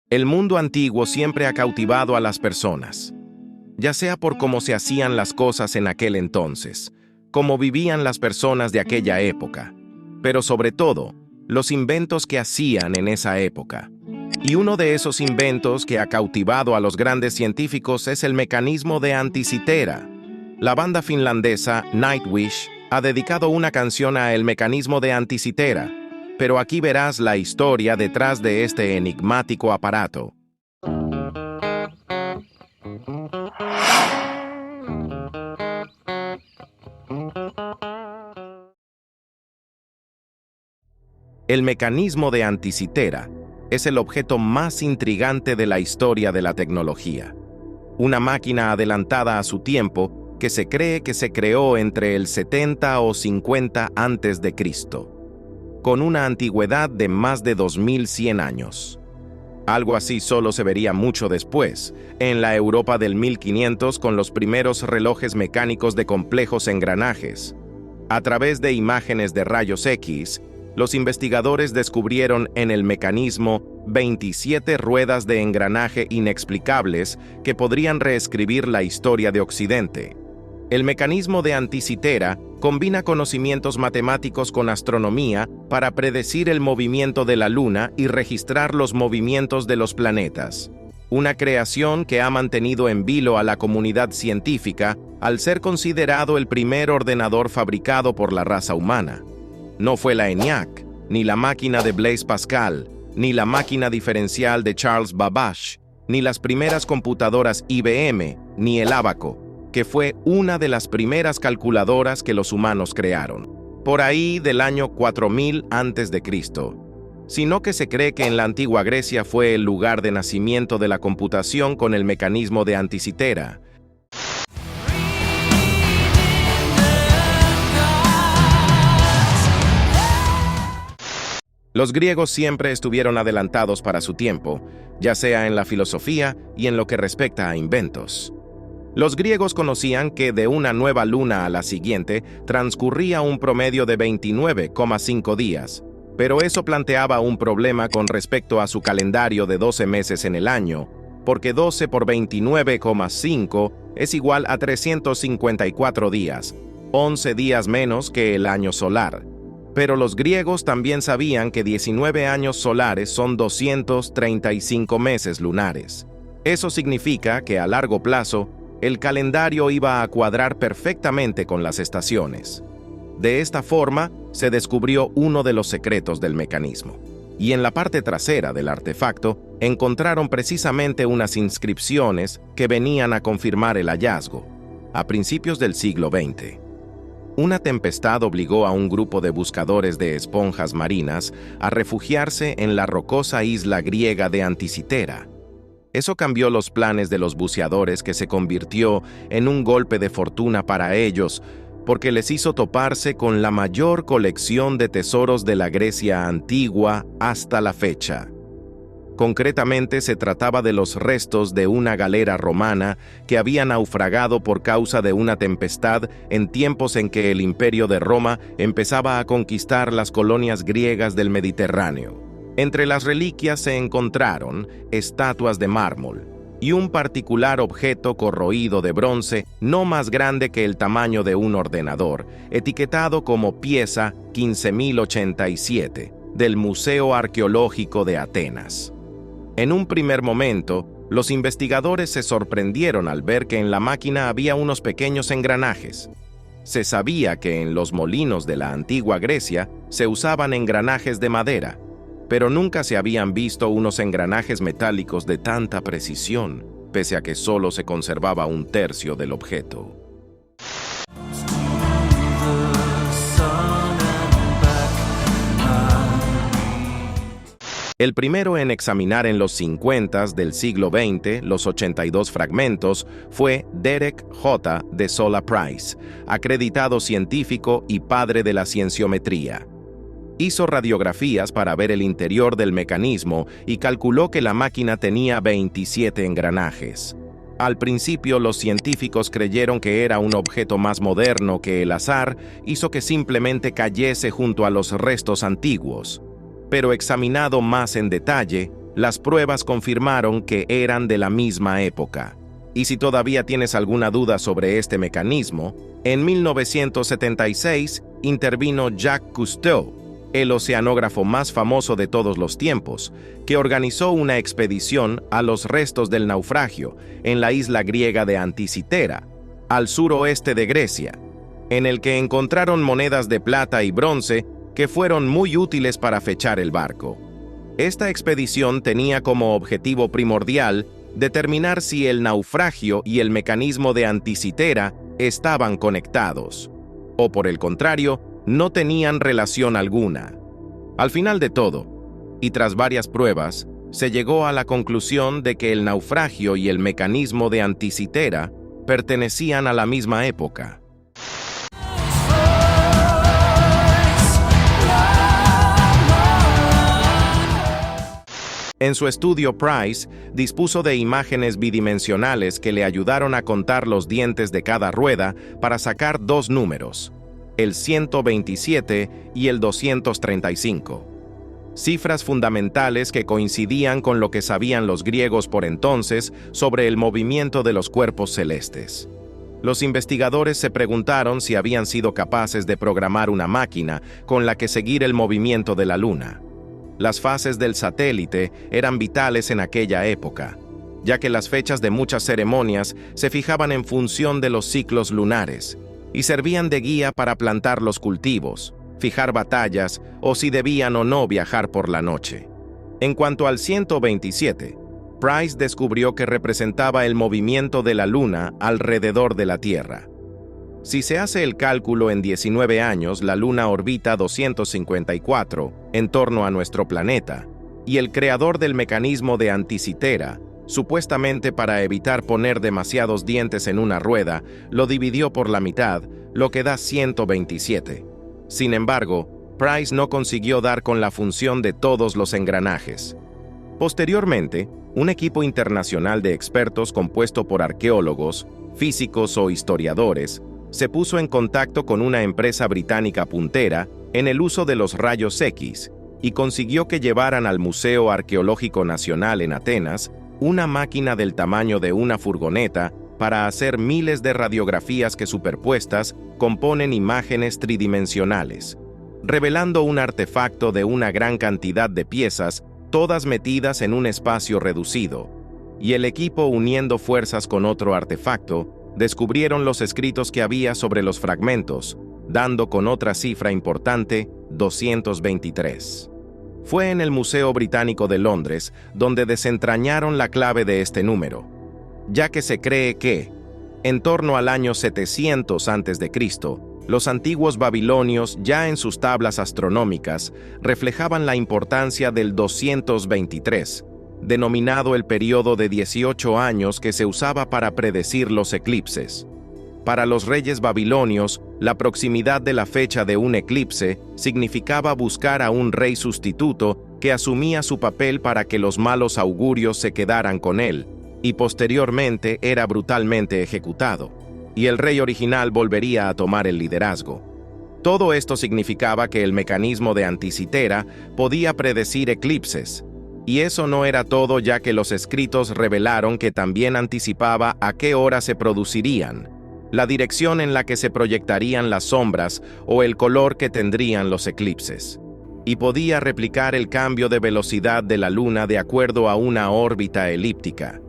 El mundo antiguo siempre ha cautivado a las personas, ya sea por cómo se hacían las cosas en aquel entonces, cómo vivían las personas de aquella época, pero sobre todo, los inventos que hacían en esa época. Y uno de esos inventos que ha cautivado a los grandes científicos es el mecanismo de Anticitera. La banda finlandesa Nightwish ha dedicado una canción a el mecanismo de Anticitera, pero aquí verás la historia detrás de este enigmático aparato. El mecanismo de Anticitera es el objeto más intrigante de la historia de la tecnología. Una máquina adelantada a su tiempo que se cree que se creó entre el 70 o 50 a.C., con una antigüedad de más de 2100 años. Algo así solo se vería mucho después, en la Europa del 1500 con los primeros relojes mecánicos de complejos engranajes. A través de imágenes de rayos X, los investigadores descubrieron en el mecanismo 27 ruedas de engranaje inexplicables que podrían reescribir la historia de Occidente. El mecanismo de Anticitera combina conocimientos matemáticos con astronomía para predecir el movimiento de la Luna y registrar los movimientos de los planetas. Una creación que ha mantenido en vilo a la comunidad científica al ser considerado el primer ordenador fabricado por la raza humana. No fue la ENIAC, ni la máquina de Blaise Pascal, ni la máquina diferencial de Charles Babbage, ni las primeras computadoras IBM, ni el ábaco, que fue una de las primeras calculadoras que los humanos crearon, por ahí del año 4000 a.C., sino que se cree que en la antigua Grecia fue el lugar de nacimiento de la computación con el mecanismo de Anticitera. Los griegos siempre estuvieron adelantados para su tiempo, ya sea en la filosofía y en lo que respecta a inventos. Los griegos conocían que de una nueva luna a la siguiente transcurría un promedio de 29,5 días, pero eso planteaba un problema con respecto a su calendario de 12 meses en el año, porque 12 por 29,5 es igual a 354 días, 11 días menos que el año solar. Pero los griegos también sabían que 19 años solares son 235 meses lunares. Eso significa que a largo plazo, el calendario iba a cuadrar perfectamente con las estaciones. De esta forma, se descubrió uno de los secretos del mecanismo. Y en la parte trasera del artefacto, encontraron precisamente unas inscripciones que venían a confirmar el hallazgo, a principios del siglo XX. Una tempestad obligó a un grupo de buscadores de esponjas marinas a refugiarse en la rocosa isla griega de Anticitera. Eso cambió los planes de los buceadores, que se convirtió en un golpe de fortuna para ellos, porque les hizo toparse con la mayor colección de tesoros de la Grecia antigua hasta la fecha. Concretamente se trataba de los restos de una galera romana que había naufragado por causa de una tempestad en tiempos en que el Imperio de Roma empezaba a conquistar las colonias griegas del Mediterráneo. Entre las reliquias se encontraron estatuas de mármol y un particular objeto corroído de bronce no más grande que el tamaño de un ordenador, etiquetado como pieza 15087 del Museo Arqueológico de Atenas. En un primer momento, los investigadores se sorprendieron al ver que en la máquina había unos pequeños engranajes. Se sabía que en los molinos de la antigua Grecia se usaban engranajes de madera, pero nunca se habían visto unos engranajes metálicos de tanta precisión, pese a que solo se conservaba un tercio del objeto. El primero en examinar en los 50s del siglo XX los 82 fragmentos fue Derek J. de Sola Price, acreditado científico y padre de la cienciometría. Hizo radiografías para ver el interior del mecanismo y calculó que la máquina tenía 27 engranajes. Al principio, los científicos creyeron que era un objeto más moderno que el azar hizo que simplemente cayese junto a los restos antiguos. Pero examinado más en detalle, las pruebas confirmaron que eran de la misma época. Y si todavía tienes alguna duda sobre este mecanismo, en 1976 intervino Jacques Cousteau, el oceanógrafo más famoso de todos los tiempos, que organizó una expedición a los restos del naufragio en la isla griega de Anticitera, al suroeste de Grecia, en el que encontraron monedas de plata y bronce que fueron muy útiles para fechar el barco. Esta expedición tenía como objetivo primordial determinar si el naufragio y el mecanismo de Anticitera estaban conectados, o por el contrario, no tenían relación alguna. Al final de todo, y tras varias pruebas, se llegó a la conclusión de que el naufragio y el mecanismo de Anticitera pertenecían a la misma época. En su estudio, Price dispuso de imágenes bidimensionales que le ayudaron a contar los dientes de cada rueda para sacar dos números, el 127 y el 235. Cifras fundamentales que coincidían con lo que sabían los griegos por entonces sobre el movimiento de los cuerpos celestes. Los investigadores se preguntaron si habían sido capaces de programar una máquina con la que seguir el movimiento de la Luna. Las fases del satélite eran vitales en aquella época, ya que las fechas de muchas ceremonias se fijaban en función de los ciclos lunares y servían de guía para plantar los cultivos, fijar batallas o si debían o no viajar por la noche. En cuanto al 127, Price descubrió que representaba el movimiento de la Luna alrededor de la Tierra. Si se hace el cálculo en 19 años, la Luna orbita 254 en torno a nuestro planeta, y el creador del mecanismo de Anticitera, supuestamente para evitar poner demasiados dientes en una rueda, lo dividió por la mitad, lo que da 127. Sin embargo, Price no consiguió dar con la función de todos los engranajes. Posteriormente, un equipo internacional de expertos compuesto por arqueólogos, físicos o historiadores se puso en contacto con una empresa británica puntera en el uso de los rayos X y consiguió que llevaran al Museo Arqueológico Nacional en Atenas una máquina del tamaño de una furgoneta para hacer miles de radiografías que superpuestas componen imágenes tridimensionales, revelando un artefacto de una gran cantidad de piezas, todas metidas en un espacio reducido, y el equipo, uniendo fuerzas con otro artefacto, descubrieron los escritos que había sobre los fragmentos, dando con otra cifra importante, 223. Fue en el Museo Británico de Londres donde desentrañaron la clave de este número, ya que se cree que, en torno al año 700 a.C., los antiguos babilonios, ya en sus tablas astronómicas, reflejaban la importancia del 223, denominado el periodo de 18 años que se usaba para predecir los eclipses. Para los reyes babilonios, la proximidad de la fecha de un eclipse significaba buscar a un rey sustituto que asumía su papel para que los malos augurios se quedaran con él, y posteriormente era brutalmente ejecutado, y el rey original volvería a tomar el liderazgo. Todo esto significaba que el mecanismo de Anticitera podía predecir eclipses, y eso no era todo, ya que los escritos revelaron que también anticipaba a qué hora se producirían, la dirección en la que se proyectarían las sombras o el color que tendrían los eclipses, y podía replicar el cambio de velocidad de la Luna de acuerdo a una órbita elíptica.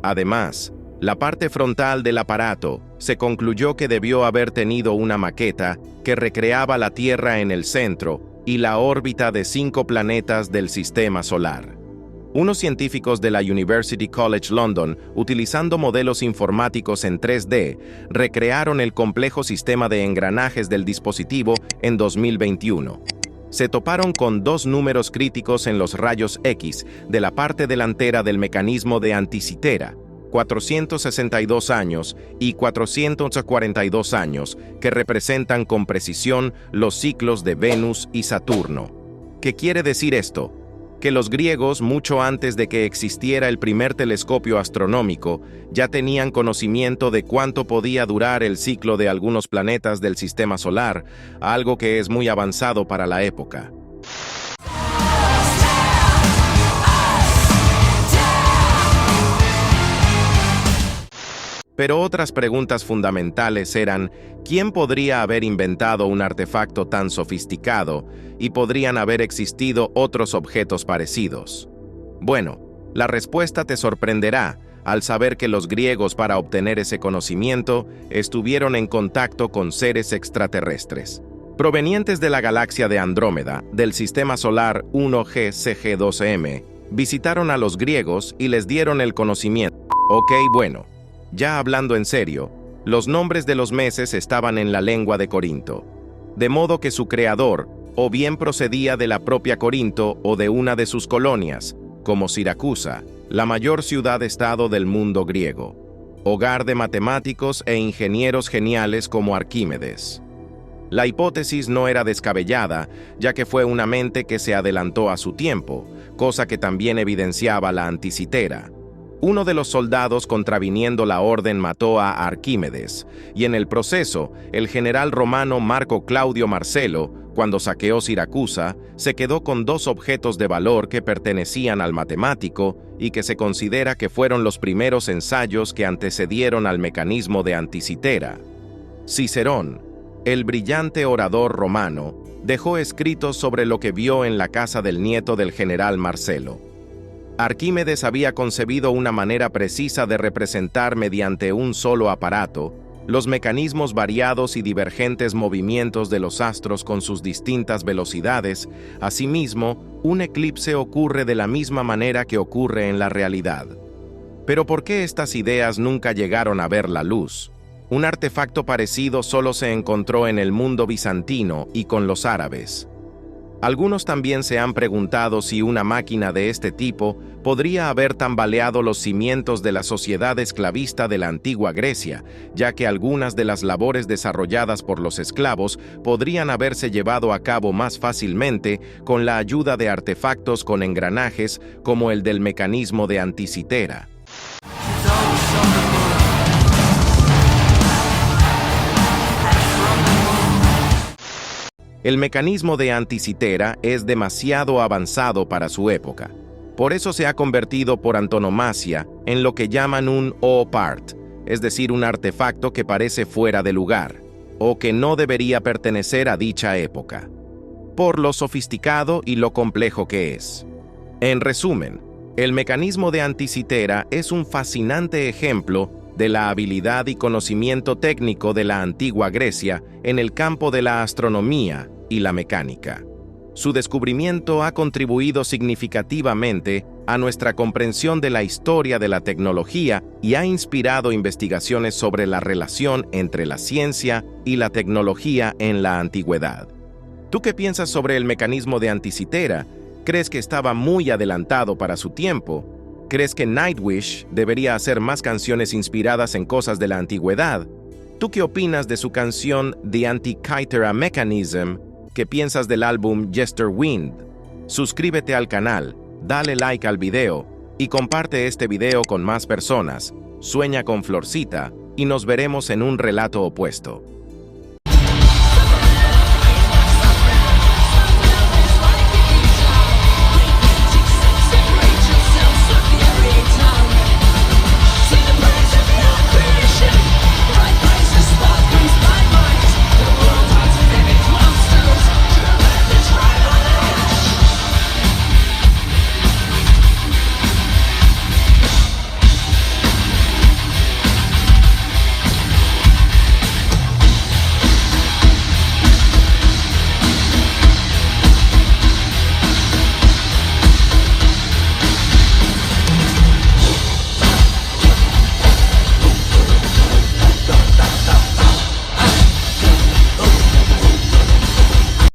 Además, la parte frontal del aparato se concluyó que debió haber tenido una maqueta que recreaba la Tierra en el centro y la órbita de 5 planetas del Sistema Solar. Unos científicos de la University College London, utilizando modelos informáticos en 3D, recrearon el complejo sistema de engranajes del dispositivo en 2021. Se toparon con 2 números críticos en los rayos X de la parte delantera del mecanismo de Anticitera, 462 años y 442 años, que representan con precisión los ciclos de Venus y Saturno. ¿Qué quiere decir esto? Que los griegos, mucho antes de que existiera el primer telescopio astronómico, ya tenían conocimiento de cuánto podía durar el ciclo de algunos planetas del Sistema Solar, algo que es muy avanzado para la época. Pero otras preguntas fundamentales eran, ¿quién podría haber inventado un artefacto tan sofisticado y podrían haber existido otros objetos parecidos? Bueno, la respuesta te sorprenderá al saber que los griegos, para obtener ese conocimiento, estuvieron en contacto con seres extraterrestres. Provenientes de la galaxia de Andrómeda, del sistema solar 1G CG12M, visitaron a los griegos y les dieron el conocimiento. Ok, bueno, ya hablando en serio, los nombres de los meses estaban en la lengua de Corinto, de modo que su creador o bien procedía de la propia Corinto o de una de sus colonias, como Siracusa, la mayor ciudad-estado del mundo griego, hogar de matemáticos e ingenieros geniales como Arquímedes. La hipótesis no era descabellada, ya que fue una mente que se adelantó a su tiempo, cosa que también evidenciaba la Anticitera. Uno de los soldados contraviniendo la orden mató a Arquímedes, y en el proceso, el general romano Marco Claudio Marcelo, cuando saqueó Siracusa, se quedó con dos objetos de valor que pertenecían al matemático y que se considera que fueron los primeros ensayos que antecedieron al mecanismo de Anticitera. Cicerón, el brillante orador romano, dejó escritos sobre lo que vio en la casa del nieto del general Marcelo. Arquímedes había concebido una manera precisa de representar mediante un solo aparato los mecanismos variados y divergentes movimientos de los astros con sus distintas velocidades. Asimismo, un eclipse ocurre de la misma manera que ocurre en la realidad. Pero ¿por qué estas ideas nunca llegaron a ver la luz? Un artefacto parecido solo se encontró en el mundo bizantino y con los árabes. Algunos también se han preguntado si una máquina de este tipo podría haber tambaleado los cimientos de la sociedad esclavista de la antigua Grecia, ya que algunas de las labores desarrolladas por los esclavos podrían haberse llevado a cabo más fácilmente con la ayuda de artefactos con engranajes como el del mecanismo de Anticitera. El mecanismo de Anticitera es demasiado avanzado para su época. Por eso se ha convertido por antonomasia en lo que llaman un O-part, es decir, un artefacto que parece fuera de lugar, o que no debería pertenecer a dicha época, por lo sofisticado y lo complejo que es. En resumen, el mecanismo de Anticitera es un fascinante ejemplo de la habilidad y conocimiento técnico de la antigua Grecia en el campo de la astronomía y la mecánica. Su descubrimiento ha contribuido significativamente a nuestra comprensión de la historia de la tecnología y ha inspirado investigaciones sobre la relación entre la ciencia y la tecnología en la antigüedad. ¿Tú qué piensas sobre el mecanismo de Anticitera? ¿Crees que estaba muy adelantado para su tiempo? ¿Crees que Nightwish debería hacer más canciones inspiradas en cosas de la antigüedad? ¿Tú qué opinas de su canción The Antikythera Mechanism? ¿Qué piensas del álbum Jester Wind? Suscríbete al canal, dale like al video y comparte este video con más personas. Sueña con Florcita y nos veremos en un relato opuesto.